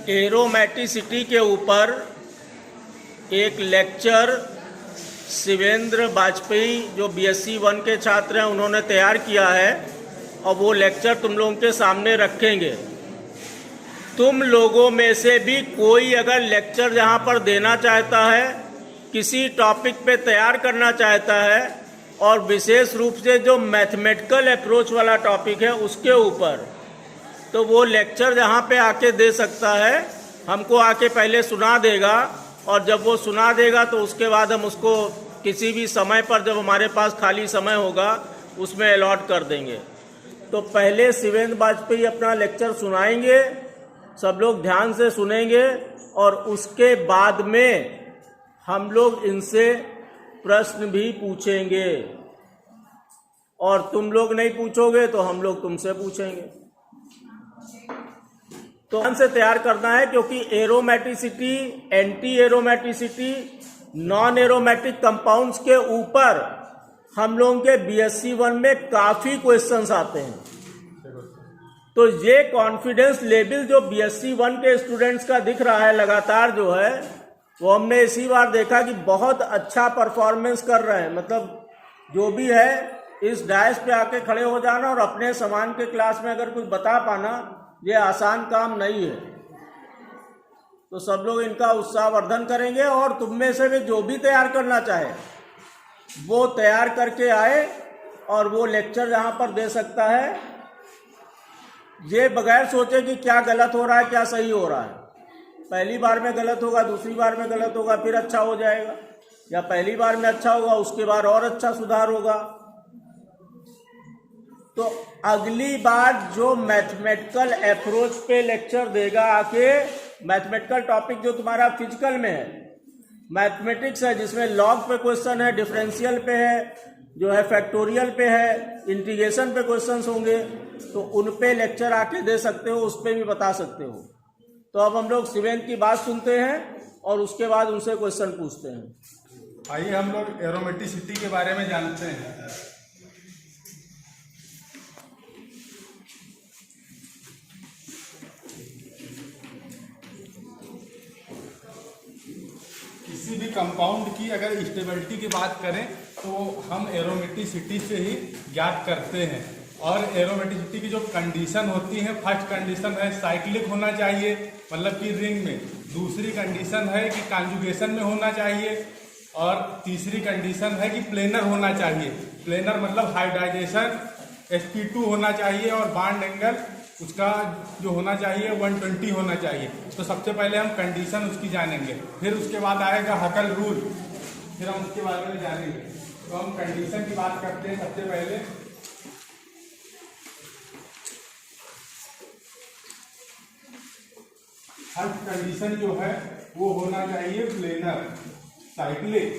Aromaticity के ऊपर एक लेक्चर शिवेंद्र वाजपेयी जो बीएससी 1 के छात्र हैं उन्होंने तैयार किया है और वो लेक्चर तुम लोगों के सामने रखेंगे। तुम लोगों में से भी कोई अगर लेक्चर जहाँ पर देना चाहता है, किसी टॉपिक पे तैयार करना चाहता है और विशेष रूप से जो मैथमेटिकल अप्रोच वाला टॉपिक है उसके ऊपर, तो वो लेक्चर जहाँ पे आके दे सकता है, हमको आके पहले सुना देगा और जब वो सुना देगा तो उसके बाद हम उसको किसी भी समय पर जब हमारे पास खाली समय होगा उसमें अलॉट कर देंगे। तो पहले शिवेंद्र वाजपेयी अपना लेक्चर सुनाएंगे, सब लोग ध्यान से सुनेंगे और उसके बाद में हम लोग इनसे प्रश्न भी पूछेंगे और तुम लोग नहीं पूछोगे तो हम लोग तुमसे पूछेंगे। तो ध्यान से तैयार करना है क्योंकि aromaticity, anti aromaticity, non aromatic compounds के ऊपर हम लोगों के बीएससी 1 में काफी क्वेश्चंस आते हैं। तो ये कॉन्फिडेंस लेवल जो बीएससी 1 के स्टूडेंट्स का दिख रहा है लगातार जो है, वो हमने इसी बार देखा कि बहुत अच्छा परफॉर्मेंस कर रहे हैं। मतलब जो भी है इस डायस पे आके खड़े हो जाना और अपने समान के क्लास में अगर कुछ बता पाना, ये आसान काम नहीं है। तो सब लोग इनका उत्साहवर्धन करेंगे और तुम में से भी जो भी तैयार करना चाहे वो तैयार करके आए और वो लेक्चर जहाँ पर दे सकता है, ये बगैर सोचे कि क्या गलत हो रहा है क्या सही हो रहा है। पहली बार में गलत होगा, दूसरी बार में गलत होगा, फिर अच्छा हो जाएगा, या पहली बार में अच्छा होगा उसके बाद और अच्छा सुधार होगा। तो अगली बार जो मैथमेटिकल अप्रोच पे लेक्चर देगा आके, मैथमेटिकल टॉपिक जो तुम्हारा फिजिकल में है, मैथमेटिक्स है जिसमें लॉग पे क्वेश्चन है, डिफरेंशियल पे है, जो है फैक्टोरियल पे है, इंटीग्रेशन पे क्वेश्चंस होंगे, तो उन पे लेक्चर आके दे सकते हो, उस पे भी बता सकते हो। तो अब हम लोग शिवेंद्र की बात सुनते हैं और उसके बाद उनसे क्वेश्चन पूछते हैं। आइए हम लोग एरोमेटिसिटी के बारे में जानते हैं। किसी भी कंपाउंड की अगर स्टेबिलिटी की बात करें तो हम एरोमेटिसिटी से ही ज्ञात करते हैं। और एरोमेटिसिटी की जो कंडीशन होती है, फर्स्ट कंडीशन है साइक्लिक होना चाहिए, मतलब कि रिंग में। दूसरी कंडीशन है कि कॉन्जुगेशन में होना चाहिए और तीसरी कंडीशन है कि प्लेनर होना चाहिए। प्लेनर मतलब हाइब्रिडाइजेशन sp2 होना चाहिए और बॉन्ड एंगल उसका जो होना चाहिए 120 होना चाहिए। तो सबसे पहले हम कंडीशन उसकी जानेंगे, फिर उसके बाद आएगा हकल रूल, फिर हम उसके बारे में जानेंगे। तो हम कंडीशन की बात करते हैं। सबसे पहले फर्स्ट कंडीशन जो है वो होना चाहिए प्लेनर, साइक्लिक।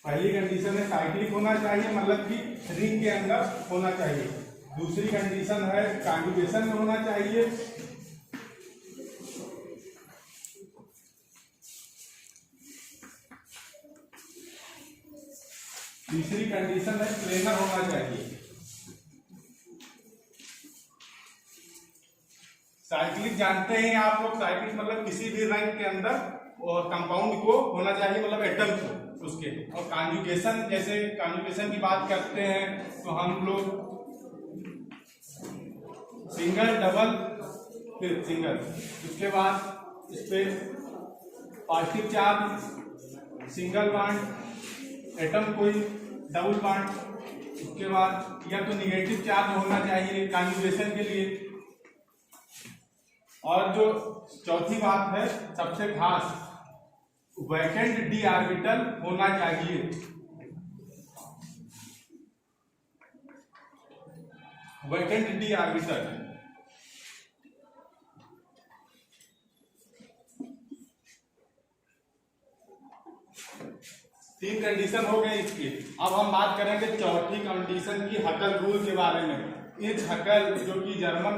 पहली कंडीशन है साइक्लिक होना चाहिए, मतलब कि रिंग के अंदर होना चाहिए। दूसरी कंडीशन है कॉन्जुगेशन में होना चाहिए। तीसरी कंडीशन है प्लेनर होना चाहिए। साइक्लिक जानते हैं आप लोग, साइक्लिक मतलब किसी भी रंग के अंदर और कंपाउंड को होना चाहिए, मतलब एटम को उसके। और कॉन्जुगेशन, जैसे कॉन्जुगेशन की बात करते हैं तो हम लोग सिंगल, डबल, फिर सिंगल, उसके बाद इस पे positive charge, single bond, atom कोई, डबल बॉन्ड, उसके बाद या तो निगेटिव चार्ज होना चाहिए कॉन्जुगेशन के लिए। और जो चौथी बात है सबसे खास, वैकेंट डी ऑर्बिटल होना चाहिए। Vacant D orbital. तीन कंडीशन हो गई इसकी। अब हम बात करेंगे चौथी कंडीशन की, हकल रूल के बारे में। इस हकल जो कि जर्मन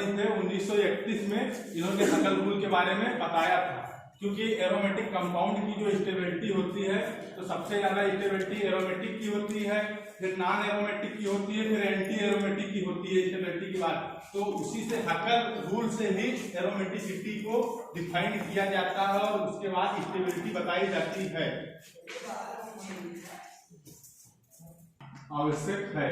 ही थे, 1931 में इन्होंने हकल रूल के बारे में बताया था। क्योंकि एरोमेटिक कंपाउंड की जो स्टेबिलिटी होती है तो सबसे ज्यादा स्टेबिलिटी एरोमेटिक की होती है, फिर नॉन एरोमेटिक की होती है, फिर एंटी एरोमेटिक की होती है स्टेबिलिटी की बात। तो उसी से हैकल रूल से ही एरोमेटिसिटी को डिफाइन किया जाता है और उसके बाद स्टेबिलिटी बताई जाती है, आवश्यक है।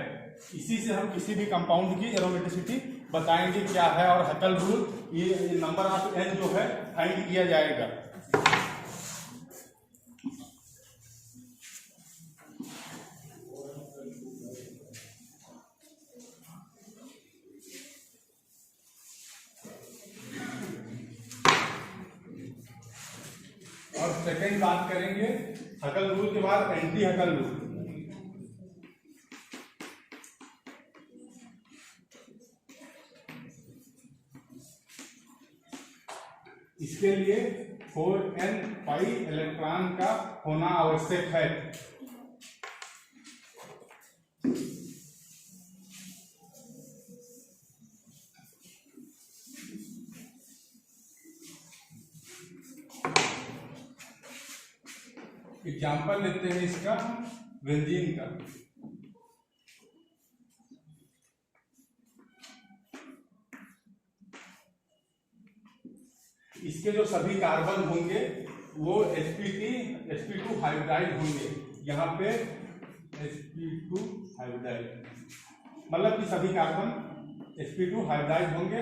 इसी से हम किसी भी कंपाउंड की एरोमेटिसिटी बताएंगे क्या है, और हैकल रूल ये नंबर ऑफ n जो है फाइंड किया जाएगा। और सेकंड बात करेंगे हैकल रूल के बाद एंटी हैकल रूल। इसके लिए 4n पाई इलेक्ट्रॉन का होना आवश्यक है। एग्जाम्पल लेते हैं इसका बेंजीन का। इसके जो सभी कार्बन होंगे वो sp2 हाइब्रिडाइड होंगे। यहाँ पे sp2 हाइब्रिडाइड मतलब कि सभी कार्बन sp2 हाइब्रिडाइड होंगे।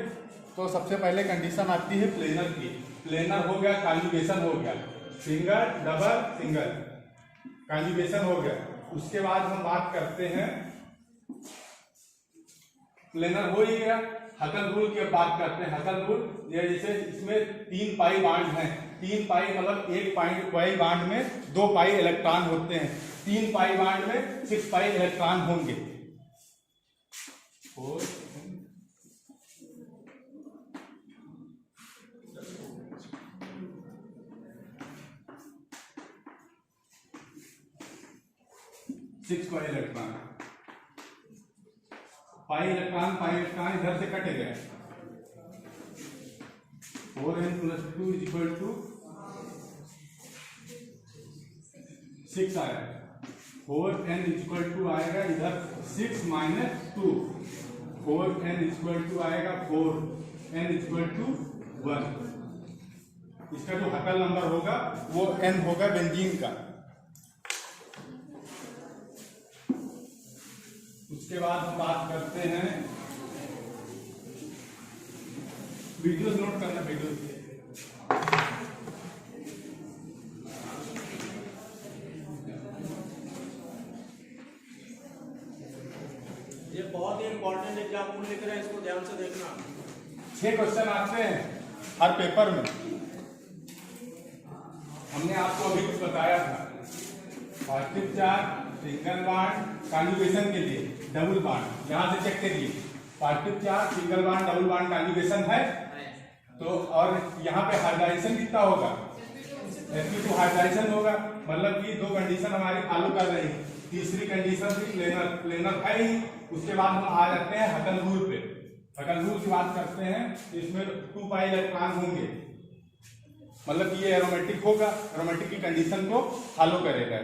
तो सबसे पहले कंडीशन आती है प्लेनर की। प्लेनर हो गया, कॉन्जुगेशन हो गया, सिंगल डबल सिंगल कॉन्जुगेशन हो गया। उसके बाद हम बात करते हैं, प्लेनर हो ही गया, हैकल रूल की बात करते हैं। हैकल रूल जैसे इसमें 3 पाई बांड हैं, 3 पाई मतलब एक पाई बांड में 2 पाई इलेक्ट्रॉन होते हैं, 3 पाई बांड में 6 पाई इलेक्ट्रॉन होंगे। 6 पाई इलेक्ट्रॉन, पाई इलेक्ट्रॉन इधर से कट गया। 4n + 2 = 6 आएगा। 4n = आएगा इधर 6 - 2, 4n = आएगा 4n = 1। इसका जो हैकल नंबर होगा वो n होगा बेंजीन का। उसके बाद हम बात करते हैं, वीडियोस नोट करना, वीडियोस ये बहुत ही इंपॉर्टेंट एग्जाम्पल लिख रहे हैं, इसको ध्यान से देखना। 6 क्वेश्चन आते हैं हर पेपर में। हमने आपको अभी कुछ बताया था, positive charge, single bond, conjugation के लिए डबल बॉन्ड। यहां से चेक करिए, positive charge, single bond, double bond, conjugation है तो, और यहाँ पे हाइब्रिडाइजेशन कितना होगा, sp2 हाइब्रिडाइजेशन होगा, मतलब कि 2 कंडीशन हमारी फॉलो कर रही है। तीसरी कंडीशन भी प्लेनर है ही। उसके बाद हम आ जाते हैं हैकल रूल पे। हैकल रूल की बात करते हैं, इसमें 2 पाई इलेक्ट्रॉन होंगे, मतलब कि ये एरोमेटिक होगा, एरोमेटिक की कंडीशन को फॉलो करेगा।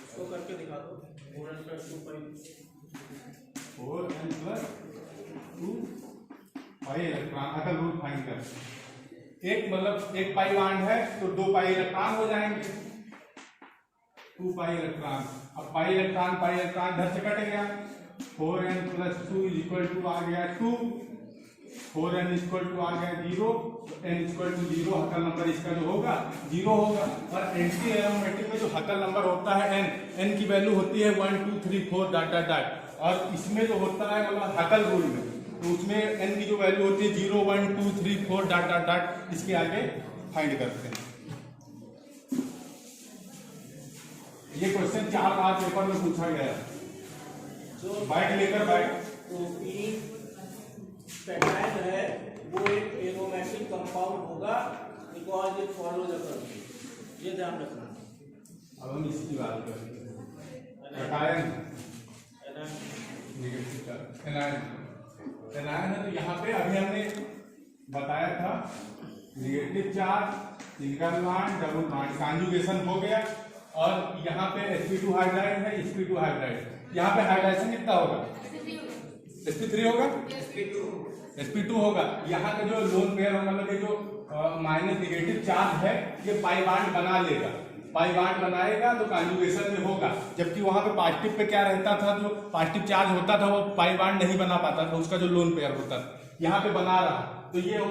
तो करके दिखा दो। 4n + 2 pi electron Huckel rule find कर। एक मतलब एक पाई बांड है तो 2 पाई इलेक्ट्रॉन हो जाएंगे, 2 पाई इलेक्ट्रॉन। अब पाई इलेक्ट्रॉन इधर से कट गया। 4n + 2 = आ गया 2, 4n = आ गया 0, n = 0। हैकल नंबर इसका जो होगा 0 होगा। और एंटी एरोमेटिक में जो हैकल नंबर होता है n की वैल्यू होती है 1 2 3 4 डॉट डॉट डॉट। और इसमें जो होता है मतलब हैकल रूल में, तो उसमें n की जो वैल्यू होती है 0 1 2 3 4 डॉट डॉट डॉट, इसके आगे फाइंड करते हैं। ये क्वेश्चन 4 बार पेपर में पूछा गया। जो बैग लेकर बैग प्रोटीन पेप्टाइड है वो एक एरोमेटिक कंपाउंड होगा, because it follow the concept. ये ध्यान रखना। अब हम इसकी बात करेंगे। कैटायन एनायन है, तो यहाँ पे अभी हमने बताया था negative charge, single bond double bond, conjugation हो गया। और यहाँ पे sp2 हाइड्राइड है, sp2 हाइड्राइड। यहाँ पे हाइड्राइजेशन कितना होगा? sp3 होगा, sp2 होगा। यहाँ का जो लोन पेयर होगा, मतलब ये जो माइनस निगेटिव चार्ज है, ये पाई बॉन्ड बना लेगा। पाई बॉन्ड बनाएगा तो कॉन्जुगेशन में होगा। जबकि वहां पे पॉजिटिव पे क्या रहता था, जो पॉजिटिव चार्ज होता था वो पाई बॉन्ड नहीं बना पाता था, उसका जो लोन पेयर होता था। यहाँ पे बना रहा, तो ये हो।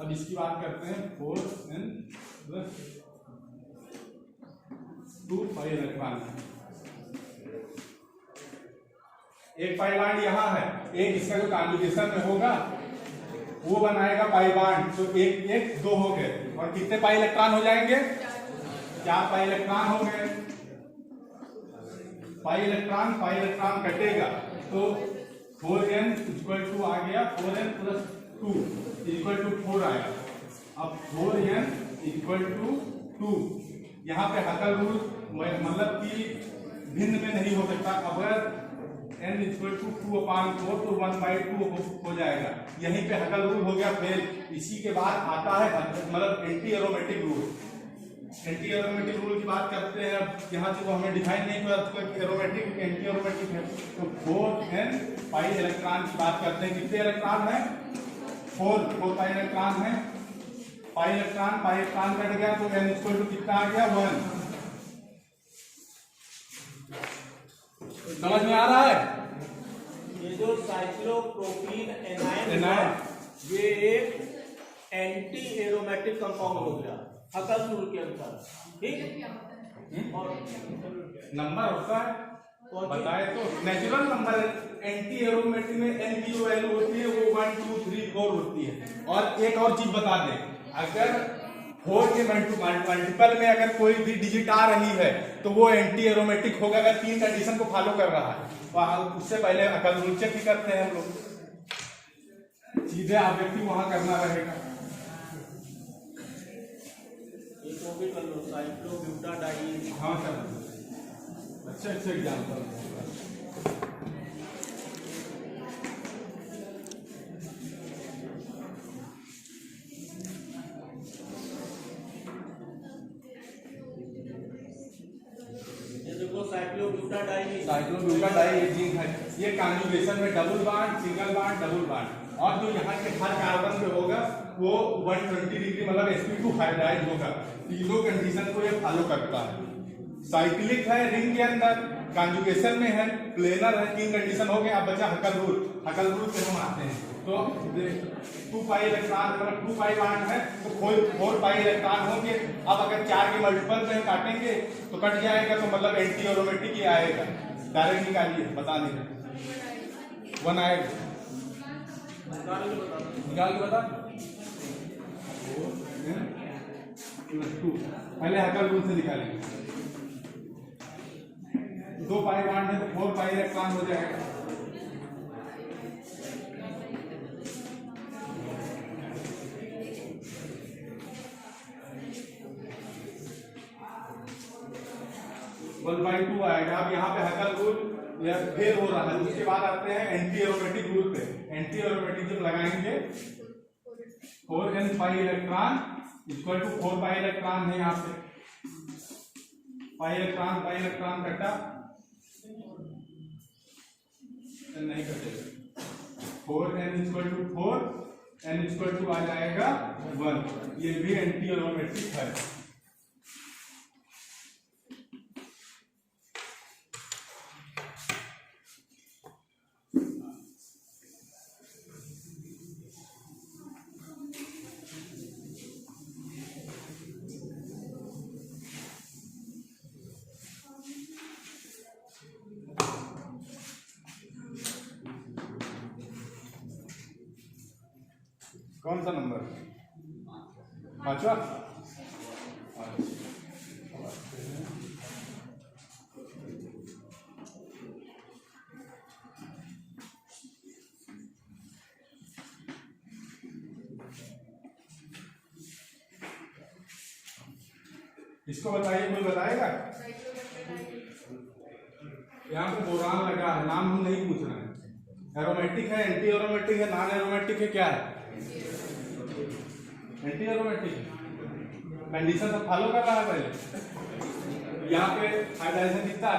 अब इसकी बात करते हैं 4n+2 पाई इलेक्ट्रॉन। एक पाई बॉन्ड यहाँ है, एक इसका जो कॉन्जुगेशन में होगा वो बनाएगा पाई बॉन्ड, तो एक एक 2 हो गए। और कितने पाई इलेक्ट्रॉन हो जाएंगे? 4 पाई इलेक्ट्रॉन हो गए। पाई इलेक्ट्रॉन कटेगा तो 4n = आ गया, 4n+2 = 4 आएगा। अब 4n = 2, यहाँ पे हकल रूल मतलब कि भिन्न में नहीं हो सकता। अगर n = 2/4 तो 1/2 हो जाएगा। यहीं पे हकल रूल हो गया फेल। इसी के बाद आता है मतलब anti aromatic rule. Anti aromatic rule की बात करते हैं। अब यहाँ से वो हमें डिफाइन नहीं किया तो एरोमेटिक एंटी एरोमेटिक है। तो 4n पाई इलेक्ट्रॉन की बात करते हैं। कितने इलेक्ट्रॉन है? 4 पाई इलेक्ट्रॉन है। पाई इलेक्ट्रॉन कट गया तो n = कितना आ गया? 1। समझ में आ रहा है? ये जो साइक्लोप्रोपीन एनायन ये एक एंटी एरोमेटिक कंपाउंड हो गया हकल रूल के अनुसार, ठीक। और नंबर होता है बताए तो नेचुरल नंबर। एंटी एरोमेटिक में n की जो वैल्यू होती है वो 1 2 3 4 होती है। और एक और चीज बता दें, अगर 4 के मल्टीपल में अगर कोई भी डिजिट आ रही है तो वो एंटी एरोमेटिक होगा, अगर 3 कंडीशन को फॉलो कर रहा है। उससे पहले अकल रूल चेक ही करते हैं हम लोग। सीधे अभिव्यक्ति वहां करना रहेगा। एक वो भी कर लो, साइक्लोब्यूटाडाइन। हाँ सर, अच्छा एग्जाम्पल। साइक्लोब्यूटाडाइन है। ये कॉन्जुगेशन में double bond, single bond, double bond. और जो यहाँ के हर कार्बन पे होगा वो 120 डिग्री मतलब sp2 हाइड्राइड होगा। तीनों कंडीशन को ये फॉलो करता है। साइक्लिक है रिंग के अंदर, कॉन्जुगेशन में है, प्लेनर है। 3 कंडीशन हो गए। अब बचा हकल रूल। हकल रूल पे हम आते हैं। तो 2 पाई इलेक्ट्रॉन मतलब 2 पाई बॉन्ड है तो 4 पाई इलेक्ट्रॉन होंगे। अब अगर 4 के मल्टीपल पे काटेंगे तो कट जाएगा, तो मतलब एंटी एरोमेटिक ही आएगा। डायरेक्ट निकालिए, बता देंगे 1 आएगा। निकाल के बता। 4n+2 पहले हकल रूल से निकालेंगे। 2 पाई बॉन्ड है तो 4 पाई इलेक्ट्रॉन हो जाएगा। वन बाई 2 आएगा। अब यहाँ पे हकल रूल फेल हो रहा है। उसके बाद आते हैं एंटी एरोमेटिक रूल पे। एंटी एरोमेटिक जब लगाएंगे 4n pi electron = 4 pi electron है। यहाँ पे पाई इलेक्ट्रॉन कटा नहीं कटेगा। 4n = 4, n = आ जाएगा 1। ये भी एंटी एरोमेटिक है। कौन सा नंबर? 5वां। इसको बताइए, कोई बताएगा? यहाँ पे बोरान लगा है, नाम हम नहीं पूछ रहे हैं। एरोमेटिक है, एंटी एरोमेटिक है, नॉन एरोमेटिक है, क्या है? Anti aromatic. कंडीशन सब फॉलो कर रहा है पहले। यहाँ पे हाइड्राइजेशन कितना है,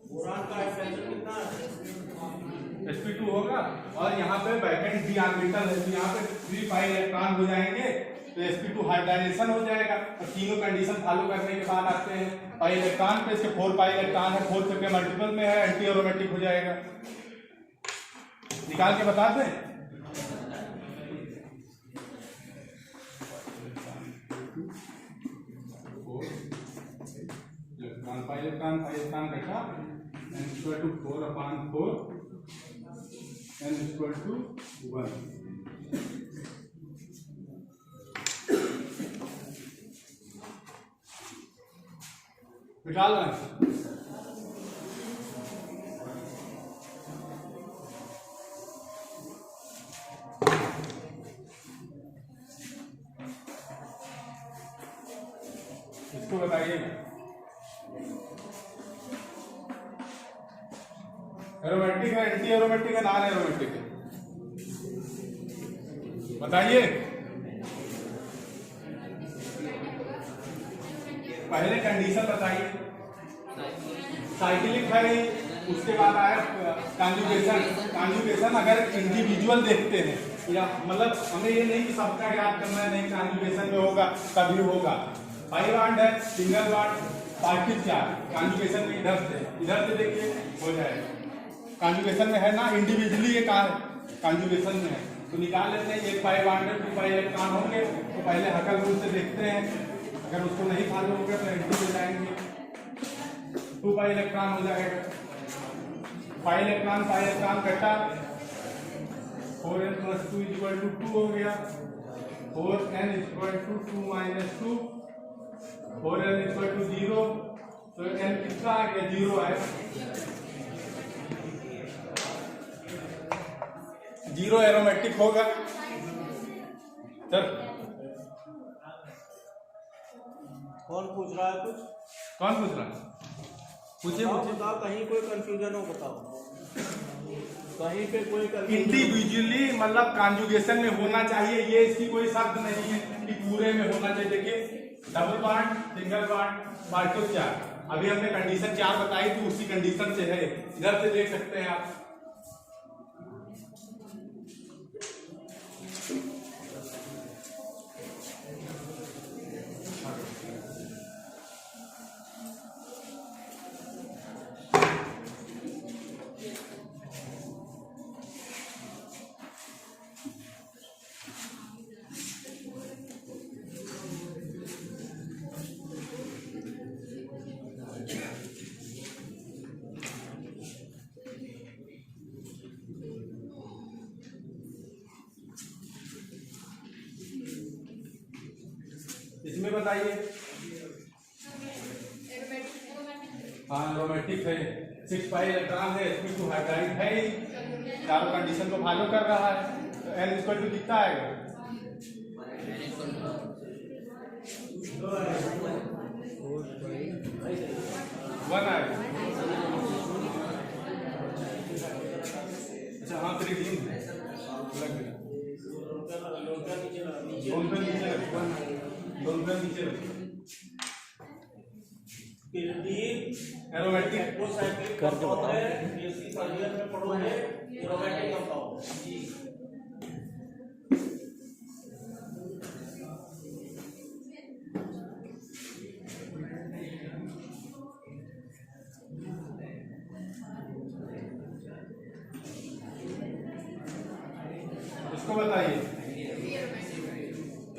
बोरान का हाइड्राइजेशन कितना है, sp2 होगा। और यहाँ पे वैकेंट डी ऑर्बिटल है, तो यहाँ पे 3 पाई इलेक्ट्रॉन हो जाएंगे, तो sp2 हाइड्राइजेशन हो जाएगा। और तीनों कंडीशन फॉलो करने के बाद आते हैं पाई इलेक्ट्रॉन पे, इसके 4 पाई इलेक्ट्रॉन है, 4 के मल्टीपल में है, एंटी एरोमेटिक हो जाएगा। निकाल के बता दें। इलेक्ट्रॉन घटा n equal to 4/4 n equal to 1। निकाल रहे हैं। इसको बताइएगा एरोमेटिक है, एंटी एरोमेटिक है, नॉन एरोमेटिक है, बताइए। पहले कंडीशन बताइए। साइक्लिक है, उसके बाद आया कॉन्जुगेशन। कॉन्जुगेशन अगर इंडिविजुअल देखते हैं, या मतलब हमें ये नहीं कि सबका याद करना है, नहीं कॉन्जुगेशन में होगा तभी होगा। पाई बॉन्ड है, single bond, particle charge, conjugation में इधर से देखिए हो जाएगा। कॉन्जुगेशन में है ना, इंडिविजुअली ये कॉन्जुगेशन में है, तो निकाल लेते हैं। 1 पाई बॉन्ड है, 2 पाई इलेक्ट्रॉन होंगे, तो पहले हकल रूल से देखते हैं। अगर उसको नहीं फॉलो होगा तो एंटी हो जाएंगे, 2 पाई इलेक्ट्रॉन हो जाएगा। पाई इलेक्ट्रॉन कटा, 4n + 2 = 2 हो गया। 4n = 2 - 2, 4n = 0, तो n कितना आ गया, 0 आया। 0 एरोमेटिक होगा। सर कौन पूछ रहा है कुछ, कौन पूछ रहा है, पूछिए पूछिए। बताओ, कहीं कोई कंफ्यूजन हो बताओ, कहीं पे कोई इंडिविजुअली मतलब कॉन्जुगेशन में होना चाहिए, ये इसकी कोई शर्त नहीं है कि पूरे में होना चाहिए। देखिए double bond, single bond, particle charge, अभी हमने कंडीशन 4 बताई तो उसी कंडीशन से है, इधर से देख सकते हैं आप। इसमें बताइए। हाँ एरोमेटिक है, 6 पाई इलेक्ट्रॉन है, sp2 हाइड्राइड है, चारों कंडीशन को फॉलो कर रहा है, तो n इक्वल टू कितना आएगा, 1 आएगा। अच्छा हाँ 3 लग गया, दोनों पे नीचे रखो। एरोमेटिक वो साइक्लिक कंपाउंड है, बीएससी सर्वियर में पढ़ोगे एरोमेटिक कंपाउंड। इसको बताइए।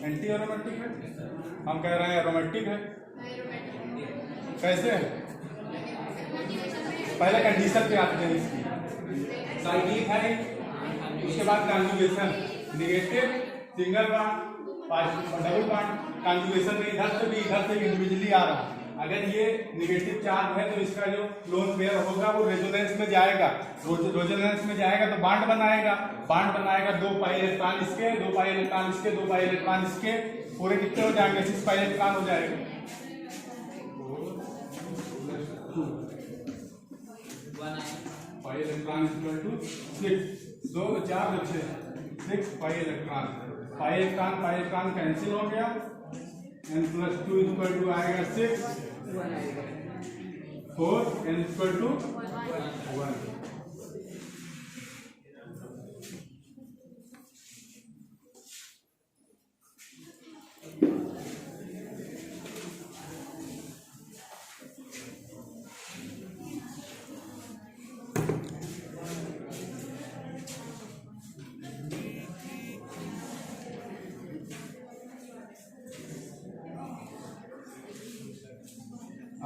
एंटी एरोमेटिक है, हम कह रहे हैं एरोमेटिक है, कैसे है? पहले कंडीशन पे आते हैं इसकी। साइक्लिक है, उसके बाद conjugation, negative, single bond, double bond, conjugation में इधर से भी इधर से इंडिविजुअली आ रहा है। अगर ये नेगेटिव चार्ज है तो इसका जो लोन पेयर होगा वो रेजोनेंस में जाएगा, रेजोनेंस में जाएगा तो बॉन्ड बनाएगा, 2 पाई इलेक्ट्रॉन इसके, 2 पाई इलेक्ट्रॉन इसके, 2 पाई इलेक्ट्रॉन इसके, पूरे कितने हो जाएंगे, 6 पाई इलेक्ट्रॉन हो जाएगा। 5 pi electron = 6, 2 4 6 pi electron, pi electron cancel हो गया, n+2 इक्वल टू आएगा 6, 4 n इक्वल टू 1।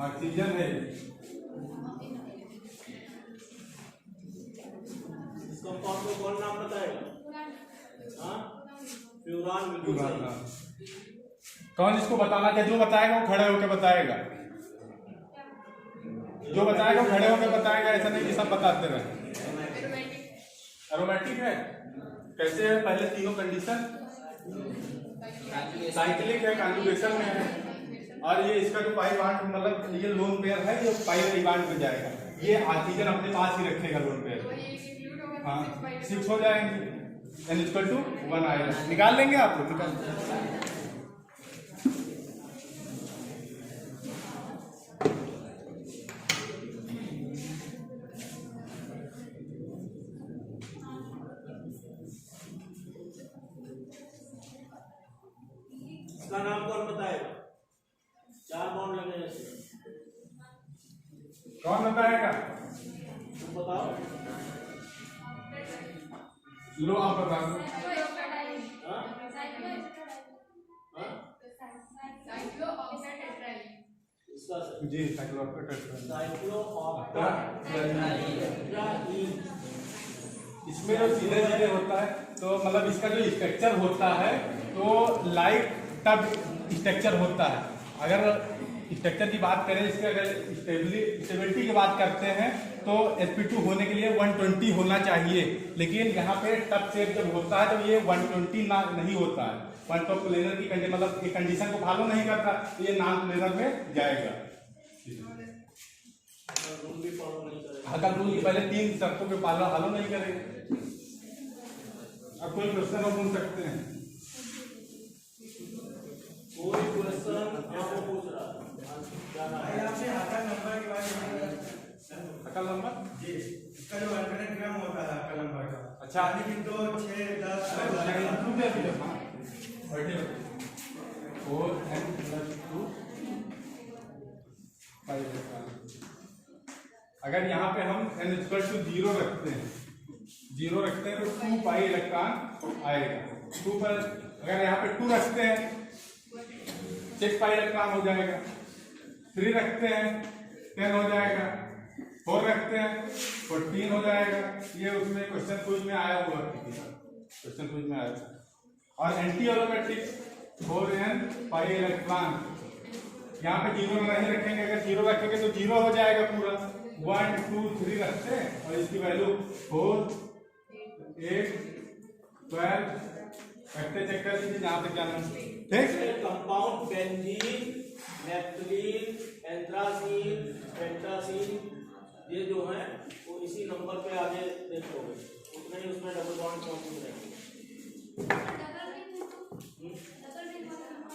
ऑक्सीजन है, इस कंपाउंड को कौन नाम बताएगा? हाँ, फ्यूरान। बिल्कुल सही। कौन इसको बताना क्या? जो बताएगा वो खड़े होकर बताएगा, जो बताएगा वो खड़े होकर बताएगा, ऐसा नहीं कि सब बताते रहे। एरोमेटिक है। कैसे है? पहले तीनों कंडीशन साइक्लिक है, कॉन्जुगेशन में है, और ये इसका जो पाई बॉन्ड मतलब ये लोन पेयर है, ये पाई बॉन्ड पे जाएगा, ये ऑक्सीजन अपने पास ही रखेगा लोन पेयर। हाँ, 6 हो जाएंगे, n इक्वल टू 1 आएगा। निकाल लेंगे आप लोग? निकाल। इसका नाम कौन बताएगा? 4 बॉन्ड लगे हैं इसमें। कौन बताएगा? तुम बताओ। लो आप बता दो। जी, इसमें जो सीधे सीधे होता है तो मतलब इसका जो स्ट्रक्चर होता है तो लाइक टब स्ट्रक्चर होता है। अगर स्ट्रक्चर की बात करें, इसके अगर स्टेबिलिटी की बात करते हैं तो sp2 होने के लिए 120 होना चाहिए, लेकिन यहाँ पे टब शेप जब होता है तो ये 120 नहीं होता है। वन टॉप प्लेनर की मतलब ये कंडीशन को फॉलो नहीं करता, तो ये नॉन प्लेनर में जाएगा। अगर रूल की पहले 3 शर्तों के फॉलो नहीं करेगा। अब कोई क्वेश्चन आप पूछ सकते हैं? कोई क्वेश्चन आपको पूछ रहा है? आपसे अकल नंबर के बारे में। अकल नंबर जी, इसका जो अल्टरनेट ग्राम होता है अकल नंबर का। अच्छा, लेकिन 2, 6, 10 अगर यहाँ पे हम n इक्वल टू 0 रखते हैं, 0 रखते हैं तो 2 पाई इलेक्ट्रॉन आएगा। 2 पर अगर यहाँ पे 2 रखते हैं 6 पाई इलेक्ट्रॉन हो जाएगा। 3 रखते हैं 10 हो जाएगा। 4 रखते हैं 14 हो जाएगा। ये उसमें क्वेश्चन क्विज में आया हुआ, क्वेश्चन क्विज में आया था। और anti aromatic 4n pi electron, यहाँ पे 0 नहीं रखेंगे। अगर 0 रखेंगे तो 0 हो जाएगा पूरा। 1, 2, 3 रखते हैं और इसकी वैल्यू 4, 8, 12 रखते। चेक कर लीजिए जहाँ तक जाना। ठीक, कंपाउंड बेंजीन, नेफ्थलीन, एंथ्रासीन, पेंटासीन, ये जो है वो इसी नंबर पे आगे देखोगे, उतने ही उसमें डबल बॉन्ड मौजूद रहेंगे।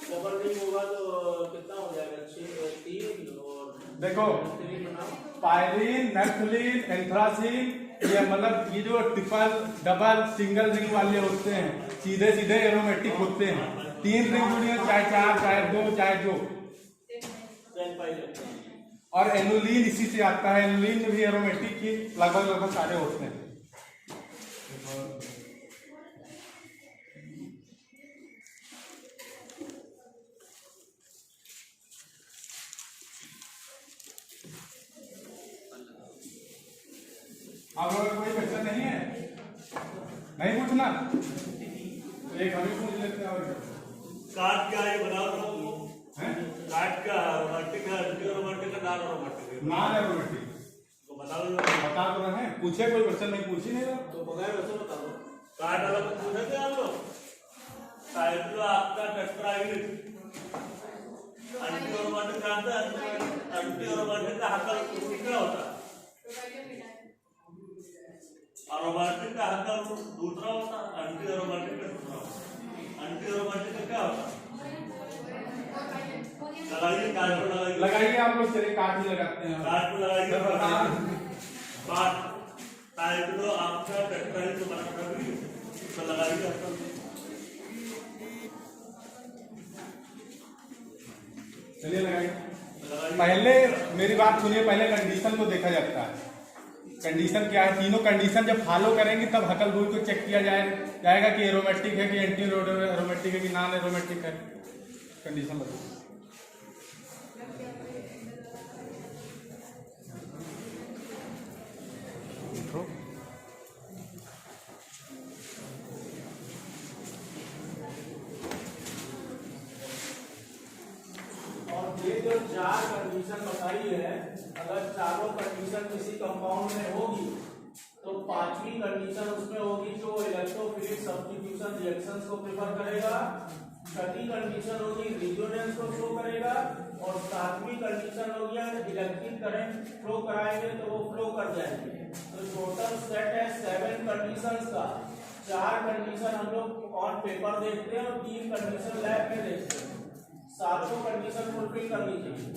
डबल रिंग होगा तो कितना हो जाएगा? 6, 3 और देखो पायरीन, नेफ्थलीन, एंथ्रासीन, ये मतलब ये जो ट्रिपल, डबल, सिंगल रिंग वाले होते हैं, सीधे सीधे एरोमेटिक होते हैं। 3 रिंग जुड़ी है, चाहे 4, चाहे 2, चाहे जो। और एनुलीन इसी से आता है। एनुलीन में भी एरोमेटिक की लगभग सारे होते हैं। आप लोगों का कोई क्वेश्चन नहीं है? नहीं पूछना तो एक हमें पूछ लेते हैं। और काट क्या है बता दो हैं? काट का रोमांटिक है, रोमांटिक का नॉन रोमांटिक नॉन एरोमेटिक तो बता दो। बता तो रहे हैं। पूछे कोई क्वेश्चन नहीं, पूछ ही नहीं रहा तो बगैर वैसे बता दो। काट वाला कुछ पूछे थे आप लोग? शायद तो आपका टेट्राइड एंटी रोमांटिक का आता है। एंटी रोमांटिक का हकल कितना होता है? अरोमेटिक का हकल दूसरा होता है, एंटी एरोमेटिक का दूसरा होता है। एंटी एरोमेटिक का क्या होता है? लगाइए, कार्ड पर लगाइए। लगाइए आप लोग, चलिए कार्ड ही लगाते हैं। कार्ड पर लगाइए। सर बताना। बात टाइप तो आपका टेक्सटाइल तो बना कर भी तो लगाइए आपका। चलिए लगाइए। पहले मेरी बात सुनिए, पहले कंडीशन को देखा जाता है। कंडीशन क्या है, तीनों कंडीशन जब फॉलो करेंगे तब हकल रूल को चेक किया जाएगा कि एरोमेटिक है कि एंटी एरोमेटिक है कि नॉन एरोमेटिक है। कंडीशन बताइए। और ये जो चार कंडीशन बताई है, अगर चारों कंडीशन किसी कंपाउंड में होगी तो पांचवी कंडीशन उसमें होगी जो इलेक्ट्रोफिलिक सब्स्टिट्यूशन रिएक्शंस को प्रेफर करेगा, छठी कंडीशन होगी रिजोनेंस को शो करेगा, और सातवीं कंडीशन होगी इलेक्ट्रिक करंट फ्लो कराएंगे तो वो फ्लो कर जाएंगे। तो टोटल सेट है 7 कंडीशंस का। 4 कंडीशन हम लोग ऑन पेपर देखते हैं और 3 कंडीशन लैब में देखते हैं। सातों कंडीशन फुलफिल करनी चाहिए।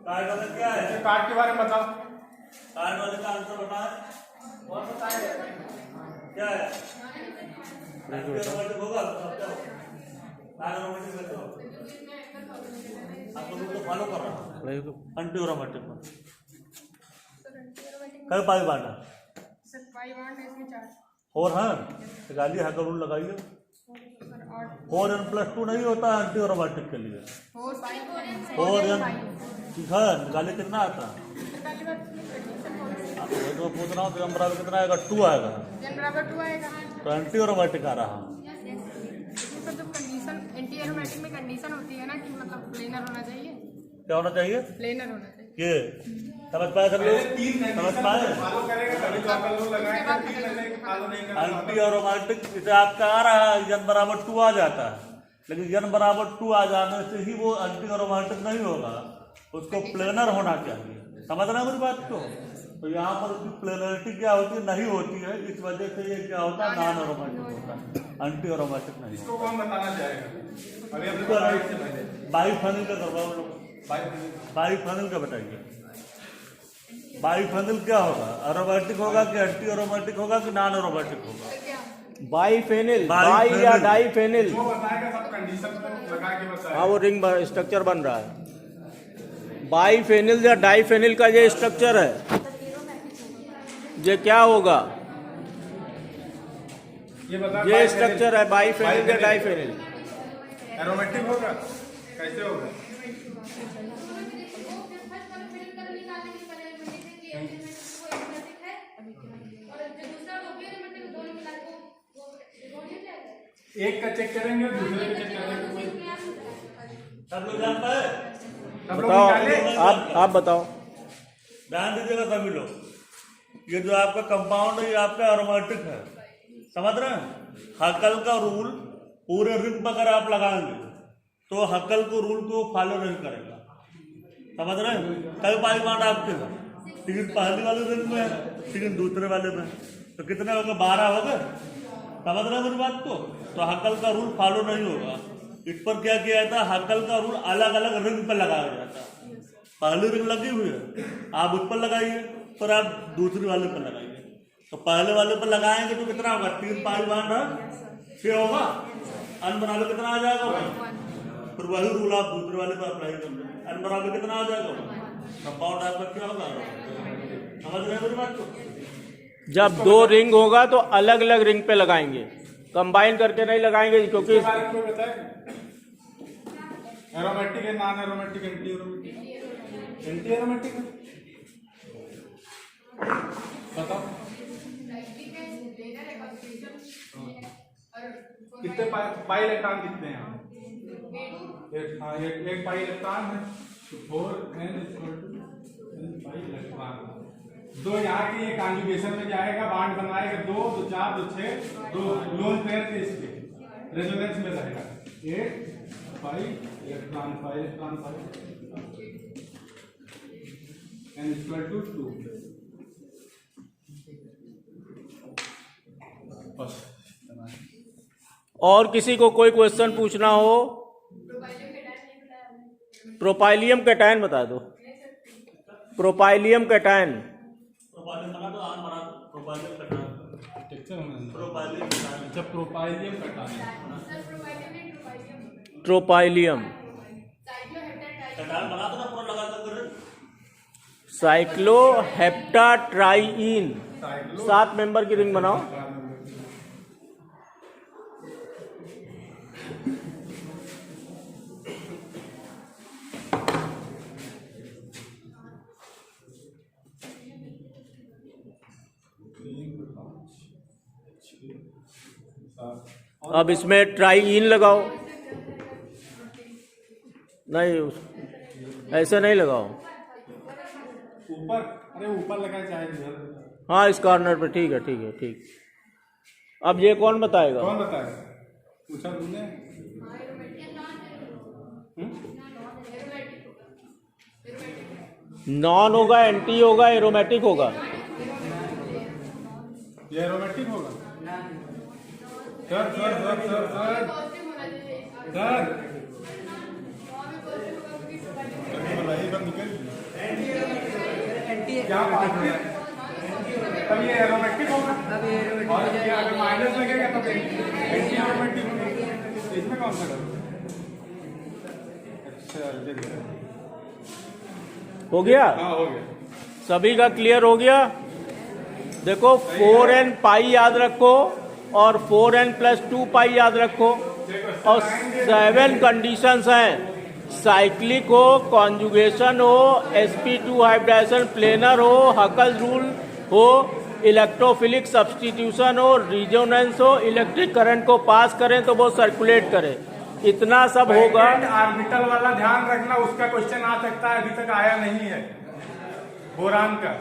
कार्ड वाला क्या है? कार्ड के बारे में बताओ। कार्ड वाले का आंसर बताएं। और बताइए क्या है? एरोमेटिक होगा तो सब क्या होगा? नॉन एरोमेटिक है तो आप लोगों को फॉलो कर रहा है एंटी एरोमेटिक में। कई पाई बांटा सर पाई बांट है इसमें 4 और हाँ निकालिए, हक रूल लगाइए। 4n+2 नहीं होता एंटी एरोमेटिक के लिए। 4n ठीक है, निकालिए कितना आता है? वही तो पूछ रहा हूँ, तो बराबर कितना आएगा? 2 आएगा। बराबर 2 आएगा। तो एंटी एरोमेटिक आ रहा है। सर जब कंडीशन एंटी एरोमेटिक में कंडीशन होती है ना कि मतलब प्लेनर होना चाहिए। क्या होना चाहिए? प्लेनर होना चाहिए। ये समझ पाए सब लोग? समझ पाए? फॉलो करेगा तभी तो हकल रूल लगाएगा। फॉलो नहीं करेगा एंटी एरोमेटिक इसे आपका आ रहा है, n बराबर 2 आ जाता है, लेकिन n बराबर 2 आ जाने से ही वो एंटी एरोमेटिक नहीं होगा, उसको प्लेनर होना चाहिए। समझ रहे हैं मेरी बात को? तो यहाँ पर उसकी प्लेनरिटी क्या होती है? नहीं होती है, इस वजह से ये क्या होता है? नॉन एरोमेटिक होता है, एंटी एरोमेटिक नहीं। इसको कौन बताना चाहेगा? अभी अपने बाइफेनिल का करवाओ लोग। बाइफेनिल का बताइए। बाइफेनिल क्या होगा? एरोमेटिक होगा कि एंटी एरोमेटिक होगा कि नॉन एरोमेटिक होगा? बाइफेनिल, बाई या डाइफेनिल। जो बताएगा सब कंडीशन को लगा के बताएगा। हाँ वो रिंग स्ट्रक्चर बन रहा है। बाइफेनिल या डाइफेनिल का ये स्ट्रक्चर है, ये क्या होगा? ये बता, ये स्ट्रक्चर है बाइफेनिल या डाइफेनिल। एरोमेटिक होगा? कैसे होगा? एक का चेक करेंगे और दूसरे का चेक करेंगे। सब लोग जानता है? सब लोग बताओ, निकाले। आप बताओ। ध्यान दीजिएगा सभी लोग, ये जो आपका कंपाउंड है ये आपका एरोमेटिक है। समझ रहे हैं? हकल का रूल पूरे रिंग पर अगर आप लगाएंगे तो हकल को रूल को फॉलो नहीं करेगा। समझ रहे हैं? कई पाई बांट आपके हैं, 3 पहले वाले रिंग में है, 3 दूसरे वाले में, तो कितने हो गए? 12 हो गए। समझ रहे हैं मेरी बात को? तो हकल का रूल फॉलो नहीं होगा। इस पर क्या किया जाता है? हकल का रूल अलग अलग रिंग पे लगाया जाता है। पहली रिंग लगी हुई है, आप उस पर लगाइए, फिर आप दूसरी वाले पर लगाइए। तो पहले वाले पर लगाएंगे तो कितना होगा? 3 पाई बांट है, 6 होगा। अन बराबर कितना आ जाएगा? फिर वही रूल आप दूसरे वाले पर अप्लाई कर देंगे। अन बराबर कितना आ जाएगा? कंपाउंड आपका क्या होगा? समझ रहे हैं मेरी बात को? जब 2 रिंग होगा तो अलग अलग रिंग पे लगाएंगे, कंबाइन करके नहीं लगाएंगे, क्योंकि एरोमेटिक है, non aromatic, anti aromatic. Anti aromatic है, बताओ कितने पाई इलेक्ट्रॉन दिखते हैं? एक पाई इलेक्ट्रॉन है, 4n पाई इलेक्ट्रॉन। 2 यहाँ की ये कॉन्जुगेशन में जाएगा, बांड बनाएगा, 2 2 4 2 6, 2 लोन पेयर के इसके रेजोनेंस में रहेगा। 8 पाई इलेक्ट्रॉन, पाई इलेक्ट्रॉन, पाई n = 2। और किसी को कोई क्वेश्चन पूछना हो प्रोपाइलियम कैटायन बता दो। प्रोपाइलियम कैटायन। प्रोपाइलियम बना दो, आम बना दो, प्रोपाइलियम कटान, टेक्सचर में प्रोपाइलियम कटान। जब प्रोपाइलियम कटाना ट्रोपाइलियम कटान बना दो ना, पूरा लगा कर साइक्लोहेप्टाट्राइइन 7 मेंबर की रिंग बनाओ। अब इसमें ट्राइइन लगाओ। नहीं, ऐसे नहीं लगाओ। ऊपर, अरे ऊपर लगाए चाहे इधर। हाँ, इस कॉर्नर पे। ठीक है, ठीक है, ठीक। अब ये कौन बताएगा? कौन बताएगा? पूछा तुमने? नॉन होगा, एंटी होगा, एरोमेटिक होगा। ये एरोमेटिक होगा। Sir sir sir sir sir sir निकल क्या बात है? तब ये एरोमेटिक होगा और ये अगर माइनस लगेगा तब एंटी एरोमेटिक होगा। इसमें कौन सा डर? अच्छा, हो गया? हाँ हो गया। सभी का क्लियर हो गया? देखो 4n पाई याद रखो और 4n प्लस 2 पाई याद रखो और 7 कंडीशंस हैं। साइक्लिक हो, कॉन्जुगेशन हो, sp2 हाइब्रिडाइजेशन प्लेनर हो, हकल रूल हो, इलेक्ट्रोफिलिक सब्स्टिट्यूशन हो, रिजोनेंस हो, इलेक्ट्रिक करंट को पास करें तो वो सर्कुलेट करे। इतना सब होगा। ऑर्बिटल वाला ध्यान रखना, उसका क्वेश्चन आ सकता है, अभी तक आया नहीं है बोरान का।